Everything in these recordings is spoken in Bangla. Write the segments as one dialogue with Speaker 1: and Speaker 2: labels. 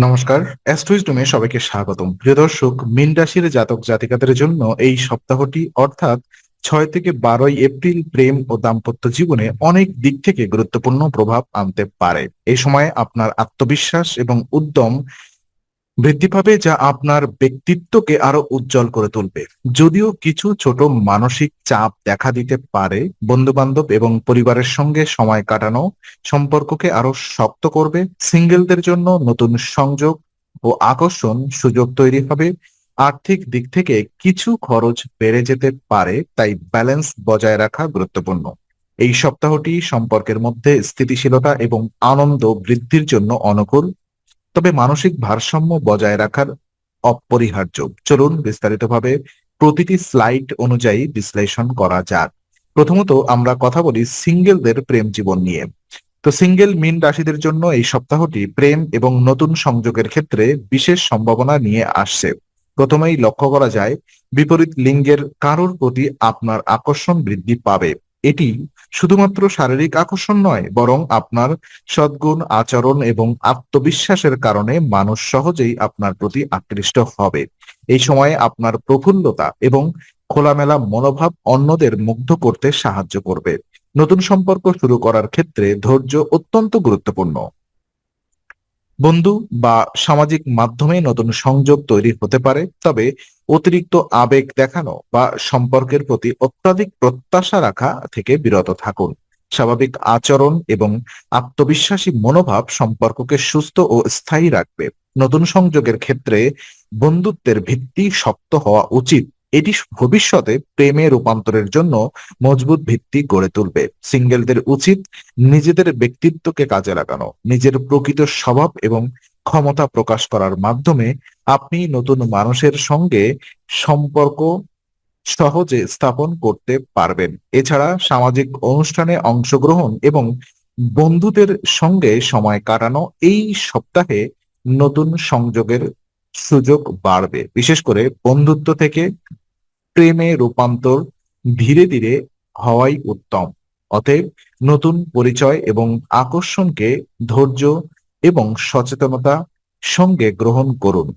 Speaker 1: নমস্কার। অ্যাস্ট্রোইজডমে সবাইকে স্বাগতম। প্রিয় দর্শক, মীন রাশির জাতক জাতিকাদের জন্য এই সপ্তাহটি অর্থাৎ ৬ থেকে ১২ই এপ্রিল প্রেম ও দাম্পত্য জীবনে অনেক দিক থেকে গুরুত্বপূর্ণ প্রভাব আনতে পারে। এই সময়ে আপনার আত্মবিশ্বাস এবং উদ্যম বৃদ্ধি পাবে, যা আপনার ব্যক্তিত্বকে আরো উজ্জ্বল করে তুলবে। যদিও কিছু ছোট মানসিক চাপ দেখা দিতে পারে, বন্ধু-বান্ধব এবং পরিবারের সঙ্গে সময় কাটানো সম্পর্ককে আরো শক্ত করবে। সিঙ্গেলদের জন্য নতুন সংযোগ ও আকর্ষণ সুযোগ তৈরি হবে। আর্থিক দিক থেকে কিছু খরচ বেড়ে যেতে পারে, তাই ব্যালেন্স বজায় রাখা গুরুত্বপূর্ণ। এই সপ্তাহটি সম্পর্কের মধ্যে স্থিতিশীলতা এবং আনন্দ বৃদ্ধির জন্য অনুকূল, তবে মানসিক ভারসাম্য বজায় রাখার অপরিহার্য। চলুন বিস্তারিতভাবে প্রতিটি স্লাইড অনুযায়ী বিশ্লেষণ করা যাক। প্রথমত আমরা কথা বলি সিঙ্গেলদের প্রেম জীবন নিয়ে। তো সিঙ্গেল মীন রাশিদের জন্য এই সপ্তাহটি প্রেম এবং নতুন সংযোগের ক্ষেত্রে বিশেষ সম্ভাবনা নিয়ে আসছে। প্রথমেই লক্ষ্য করা যায়, বিপরীত লিঙ্গের কারোর প্রতি আপনার আকর্ষণ বৃদ্ধি পাবে। এটি শুধুমাত্র শারীরিক আকর্ষণ নয়, বরং আপনার সদ্গুণ, আচরণ এবং আত্মবিশ্বাসের কারণে মানুষ সহজেই আপনার প্রতি আকৃষ্ট হবে। এই সময়ে আপনার প্রফুল্লতা এবং খোলামেলা মনোভাব অন্যদের মুগ্ধ করতে সাহায্য করবে। নতুন সম্পর্ক শুরু করার ক্ষেত্রে ধৈর্য অত্যন্ত গুরুত্বপূর্ণ। বন্ধু বা সামাজিক মাধ্যমে নতুন সংযোগ তৈরি হতে পারে, তবে অতিরিক্ত আবেগ দেখানো বা সম্পর্কের প্রতি অত্যাধিক প্রত্যাশা রাখা থেকে বিরত থাকুন। স্বাভাবিক আচরণ এবং আত্মবিশ্বাসী মনোভাব সম্পর্ককে সুস্থ ও স্থায়ী রাখবে। নতুন সংযোগের ক্ষেত্রে বন্ধুত্বের ভিত্তি শক্ত হওয়া উচিত। এটি ভবিষ্যতে প্রেমে রূপান্তরের জন্য মজবুত ভিত্তি গড়ে তুলবে। সিঙ্গেলদের উচিত নিজেদের ব্যক্তিত্বকে কাজে লাগানো, নিজের প্রকৃত স্বভাব এবং ক্ষমতা প্রকাশ করার মাধ্যমে আপনি নতুন মানুষের সঙ্গে সম্পর্ক সহজে স্থাপন করতে পারবেন। এছাড়া সামাজিক অনুষ্ঠানে অংশগ্রহণ এবং বন্ধুদের সঙ্গে সময় কাটানো এই সপ্তাহে নতুন সংযোগের সুযোগ বাড়বে। বিশেষ করে বন্ধুত্ব থেকে প্রেমে রূপান্তর ধীরে ধীরে হওয়াই উত্তম। অতএব নতুন পরিচয় এবং আকর্ষণকে ধৈর্য এবং সচেতনতা সঙ্গে গ্রহণ করুন।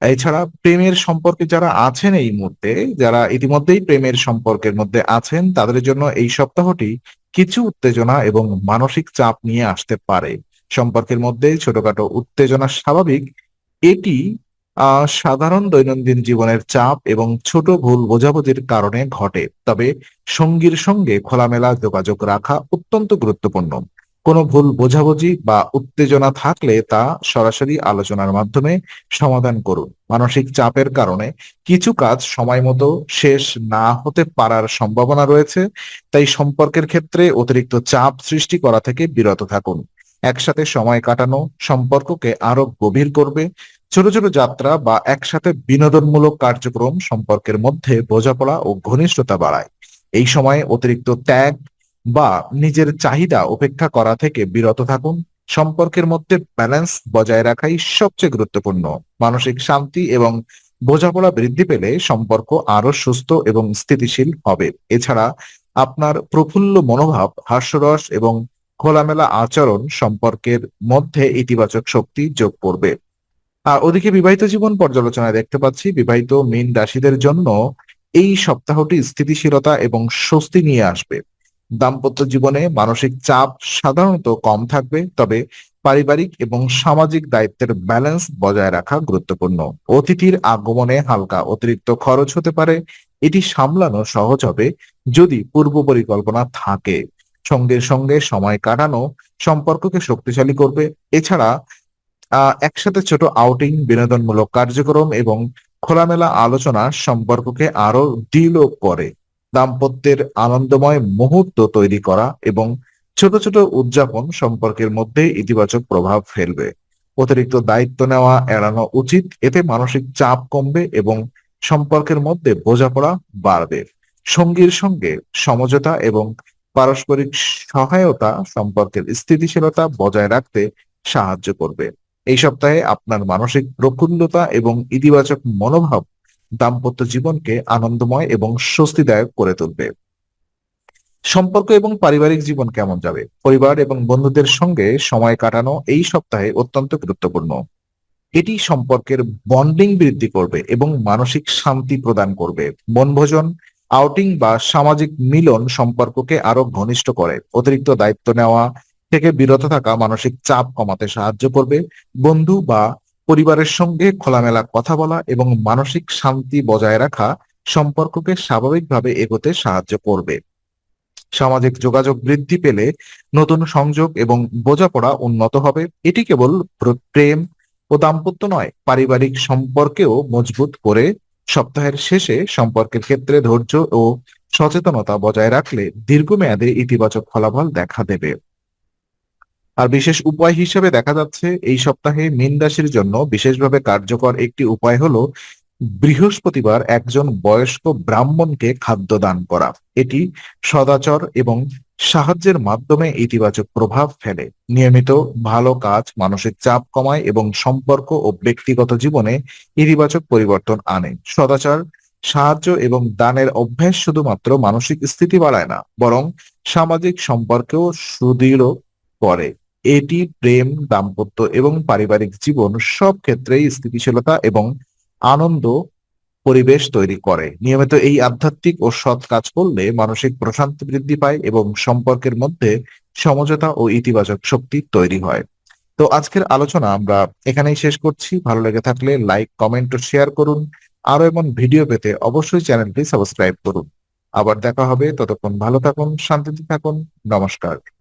Speaker 1: এছাড়া প্রেমের সম্পর্কে যারা আছেন, এই মুহূর্তে যারা ইতিমধ্যেই প্রেমের সম্পর্কের মধ্যে আছেন, তাদের জন্য এই সপ্তাহটি কিছু উত্তেজনা এবং মানসিক চাপ নিয়ে আসতে পারে। সম্পর্কের মধ্যে ছোটখাটো উত্তেজনা স্বাভাবিক। এটি সাধারণ দৈনন্দিন জীবনের চাপ এবং ছোট ভুল বোঝাবুঝির কারণে ঘটে। তবে সঙ্গীর সঙ্গে খোলামেলা যোগাযোগ রাখা অত্যন্ত গুরুত্বপূর্ণ। কোনো ভুল বোঝাবুঝি বা উত্তেজনা থাকলে তা সরাসরি আলোচনার মাধ্যমে সমাধান করুন। মানসিক চাপের কারণে কিছু কাজ সময় মতো শেষ না হতে পারার সম্ভাবনা রয়েছে, তাই সম্পর্কের ক্ষেত্রে অতিরিক্ত চাপ সৃষ্টি করা থেকে বিরত থাকুন। একসাথে সময় কাটানো সম্পর্ককে আরো গভীর করবে। ছোট ছোট যাত্রা বা একসাথে বিনোদনমূলক কার্যক্রম সম্পর্কের মধ্যে বোঝাপড়া ও ঘনিষ্ঠতা বাড়ায়। এই সময়ে অতিরিক্ত ত্যাগ বা নিজের চাহিদা উপেক্ষা করা থেকে বিরত থাকুন। সম্পর্কের মধ্যে ব্যালেন্স বজায় রাখাই সবচেয়ে গুরুত্বপূর্ণ। মানসিক শান্তি এবং বোঝাপড়া বৃদ্ধি পেলে সম্পর্ক আরো সুস্থ এবং স্থিতিশীল হবে। এছাড়া আপনার প্রফুল্ল মনোভাব, হাস্যরস এবং খোলামেলা আচরণ সম্পর্কের মধ্যে ইতিবাচক শক্তি যোগ করবে। ওদিকে বিবাহিত জীবন পর্যালোচনায় দেখতে পাচ্ছি, বিবাহিত মীন রাশিদের জন্য এই সপ্তাহটি স্থিতিশীলতা এবং স্বস্তি নিয়ে আসবে। দাম্পত্য জীবনে মানসিক চাপ সাধারণত কম থাকবে, তবে পারিবারিক এবং সামাজিক দায়িত্বের ব্যালেন্স বজায় রাখা গুরুত্বপূর্ণ। অতিথির আগমনে হালকা অতিরিক্ত খরচ হতে পারে, এটি সামলানো সহজ হবে যদি পূর্ব পরিকল্পনা থাকে। সঙ্গের সঙ্গে সময় কাটানো সম্পর্ককে শক্তিশালী করবে। এছাড়া একসাথে ছোট আউটিং, বিনোদনমূলক কার্যক্রম এবং খোলামেলা আলোচনা সম্পর্ককে আরো দৃঢ় করে। দাম্পত্যের আনন্দময় মুহূর্ত তৈরি করা এবং ছোট ছোট উদযাপন সম্পর্কের মধ্যে ইতিবাচক প্রভাব ফেলবে। অতিরিক্ত দায়িত্ব নেওয়া এড়ানো উচিত, এতে মানসিক চাপ কমবে এবং সম্পর্কের মধ্যে বোঝাপড়া বাড়বে। সঙ্গীর সঙ্গে সমঝোতা এবং পারস্পরিক সহায়তা সম্পর্কের স্থিতিশীলতা বজায় রাখতে সাহায্য করবে। এই সপ্তাহে আপনার মানসিক প্রফুল্লতা এবং ইতিবাচক মনোভাব দাম্পত্য জীবনকে আনন্দময় এবং স্বস্তিদায়ক করে তুলবে। সম্পর্ক এবং পারিবারিক জীবন কেমন যাবে? পরিবার এবং বন্ধুদের সঙ্গে সময় কাটানো এই সপ্তাহে অত্যন্ত গুরুত্বপূর্ণ। এটি সম্পর্কের বন্ডিং বৃদ্ধি করবে এবং মানসিক শান্তি প্রদান করবে। বনভোজন, আউটিং বা সামাজিক মিলন সম্পর্ককে আরো ঘনিষ্ঠ করে। অতিরিক্ত দায়িত্ব নেওয়া থেকে বিরত থাকা মানসিক চাপ কমাতে সাহায্য করবে। বন্ধু বা পরিবারের সঙ্গে খোলামেলা কথা বলা এবং মানসিক শান্তি বজায় রাখা সম্পর্ককে স্বাভাবিকভাবে এগোতে সাহায্য করবে। সামাজিক যোগাযোগ বৃদ্ধি পেলে নতুন সংযোগ এবং বোঝাপড়া উন্নত হবে। এটি কেবল প্রেম ও দাম্পত্য নয়, পারিবারিক সম্পর্কেও মজবুত করে। সপ্তাহের শেষে সম্পর্কের ক্ষেত্রে ধৈর্য ও সচেতনতা বজায় রাখলে দীর্ঘমেয়াদে ইতিবাচক ফলাফল দেখা দেবে। আর বিশেষ উপায় হিসেবে দেখা যাচ্ছে এই সপ্তাহে মীন রাশির জন্য বিশেষভাবে কার্যকর একটি উপায় হলো বৃহস্পতিবার একজন বয়স্ক ব্রাহ্মণকে খাদ্য দান করা। এটি সদাচর এবং সাহায্যের মাধ্যমে ইতিবাচক প্রভাব ফেলে। নিয়মিত ভালো কাজ মানসিক চাপ কমায় এবং সম্পর্ক ও ব্যক্তিগত জীবনে ইতিবাচক পরিবর্তন আনে। সদাচার, সাহায্য এবং দানের অভ্যাস শুধুমাত্র মানসিক স্থিতি বাড়ায় না, বরং সামাজিক সম্পর্কেও সুদৃঢ় করে। এটি প্রেম, দাম্পত্য এবং পারিবারিক জীবন সব ক্ষেত্রেই স্থিতিশীলতা এবং আনন্দ পরিবেশ তৈরি করে। নিয়মিত এই আধ্যাত্মিক ও সৎ কাজ করলে মানসিক প্রশান্তি বৃদ্ধি পায় এবং সম্পর্কের মধ্যে সমঝোতা ও ইতিবাচক শক্তি তৈরি হয়। তো আজকের আলোচনা আমরা এখানেই শেষ করছি। ভালো লেগে থাকলে লাইক, কমেন্ট ও শেয়ার করুন। আরো এমন ভিডিও পেতে অবশ্যই চ্যানেলটি সাবস্ক্রাইব করুন। আবার দেখা হবে, ততক্ষণ ভালো থাকুন, শান্তিতে থাকুন। নমস্কার।